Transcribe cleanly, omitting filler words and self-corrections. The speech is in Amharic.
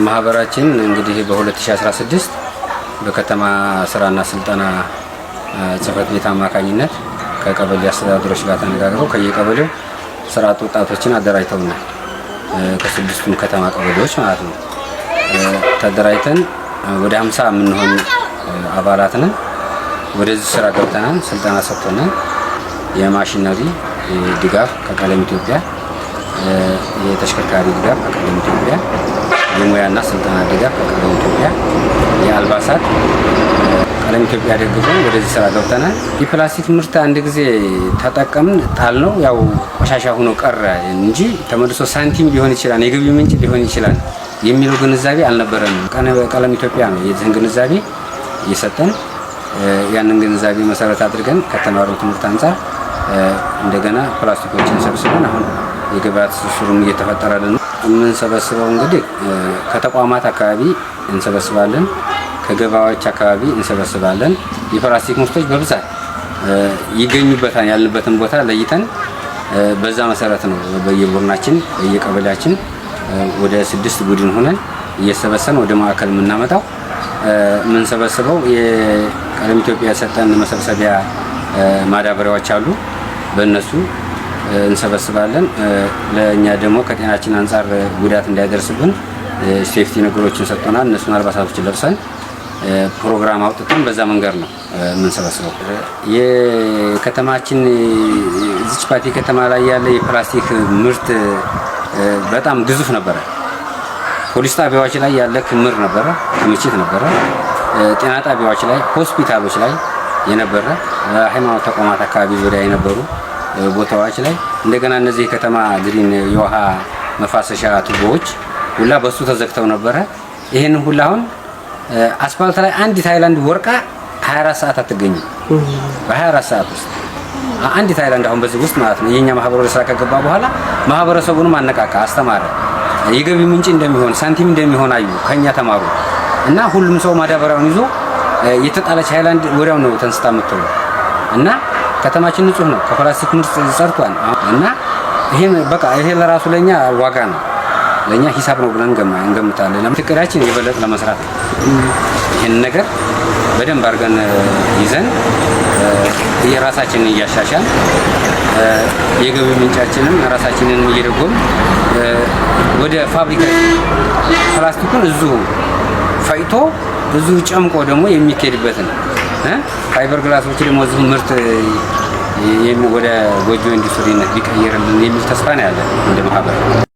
ማህበራችን እንግዲህ በ2016 በከተማ ስራና ስልጠና ጽህፈት ቤት አማካኝነት ከቀበሌ አስተዳደሮች ጋር ተነጋግረው ከየቀበሌው ስራ አጥ ወጣቶችን አደራጅተውናል። ከስድስቱም ከተማ ቀበሌዎች ማለት ነው። ተደራጅተን ወደ 50 የምንሆን አባላት ነን። ወደዚህ ስራ ገብተናል። ስልጠና ሰጥተናል። የማሽነሪ ድጋፍ ከቀለም ኢትዮጵያ፣ የተሽከርካሪ ድጋፍ ከቀለም ኢትዮጵያ፣ የሙያና ስልጠና ድጋፍ ከቀለም ኢትዮጵያ፣ የአልባሳት ቀለም ኢትዮጵያ ደግፈን ወደዚህ ስራ ገብተናል። የፕላስቲክ ምርት አንድ ጊዜ ተጠቀምን ጣልነው፣ ያው ቆሻሻ ሆኖ ቀረ እንጂ ተመልሶ ሳንቲም ሊሆን ይችላል፣ የገቢ ምንጭ ሊሆን ይችላል የሚለው ግንዛቤ አልነበረንም። ቀለም ኢትዮጵያ ነው የዚህን ግንዛቤ እየሰጠን፣ ያንን ግንዛቤ መሰረት አድርገን ከተማረው ትምህርት አንፃር እንደገና ፕላስቲኮችን ሰብስበን አሁን የገበያ ትስስሩም እየተፈጠረልን ነው። የምንሰበስበው እንግዲህ ከተቋማት አካባቢ እንሰበስባለን፣ ከገበያዎች አካባቢ እንሰበስባለን። የፕላስቲክ ምርቶች በብዛት ይገኙበታል ያልንበትን ቦታ ለይተን በዛ መሰረት ነው በየቡድናችን በየቀበሌያችን ወደ 6 ቡድን ሆነን እየሰበሰብን ወደ ማዕከል የምናመጣው። የምንሰበስበው የቀለም ኢትዮጵያ የሰጠን መሰብሰቢያ ማዳበሪያዎች አሉ፣ በእነሱ እንሰበስባለን። ለእኛ ደግሞ ከጤናችን አንጻር ጉዳት እንዳይደርስብን ሴፍቲ ነገሮችን ሰጥተናል። እነሱን አልባሳቶችን ለብሰን ፕሮግራም አውጥተን በዛ መንገድ ነው የምንሰበስበው። የከተማችን እዚች ፓቲ ከተማ ላይ ያለ የፕላስቲክ ምርት በጣም ግዙፍ ነበረ። ፖሊስ ጣቢያዎች ላይ ያለ ክምር ነበረ፣ ክምችት ነበረ። ጤና ጣቢያዎች ላይ፣ ሆስፒታሎች ላይ የነበረ፣ በሃይማኖት ተቋማት አካባቢ ዙሪያ የነበሩ ቦታዎች ላይ እንደገና እነዚህ ከተማ ግሪን የውሃ መፋሰሻ ቱቦዎች ሁላ በሱ ተዘግተው ነበረ። ይሄን ሁላ አሁን አስፋልት ላይ አንዲት ሃይላንድ ወርቃ 24 ሰዓት አትገኝም። በ24 ሰዓት ውስጥ አንዲት ሃይላንድ አሁን በዚህ ውስጥ ማለት ነው የኛ ማህበሩ ስራ ከገባ በኋላ ማህበረሰቡንም አነቃቃ፣ አስተማረ። የገቢ ምንጭ እንደሚሆን ሳንቲም እንደሚሆን አዩ፣ ከኛ ተማሩ እና ሁሉም ሰው ማዳበሪያውን ይዞ የተጣለች ሃይላንድ ወዲያው ነው ተንስታ የምትለው እና ከተማችን ንጹህ ነው፣ ከፕላስቲክ ምርት ጸድቷል። እና ይሄ ለራሱ ለኛ ዋጋ ነው፣ ለኛ ሂሳብ ነው ብለን እንገምታለን። ለምትከራችን የበለጠ ለመስራት ነው። ይሄን ነገር በደንብ አድርገን ይዘን የራሳችንን እያሻሻል የገቢ ምንጫችንን ራሳችንን እየደጎም ወደ ፋብሪካ ፕላስቲኩን እዚሁ ፈይቶ እዚሁ ጨምቆ ደግሞ የሚኬድበትን ፋይበር ግላሶች ደግሞ እዚሁ ምርት ወደ ጎጆ ኢንዱስትሪነት ቢቀየርልን የሚል ተስፋ ነው ያለን እንደ ማህበር።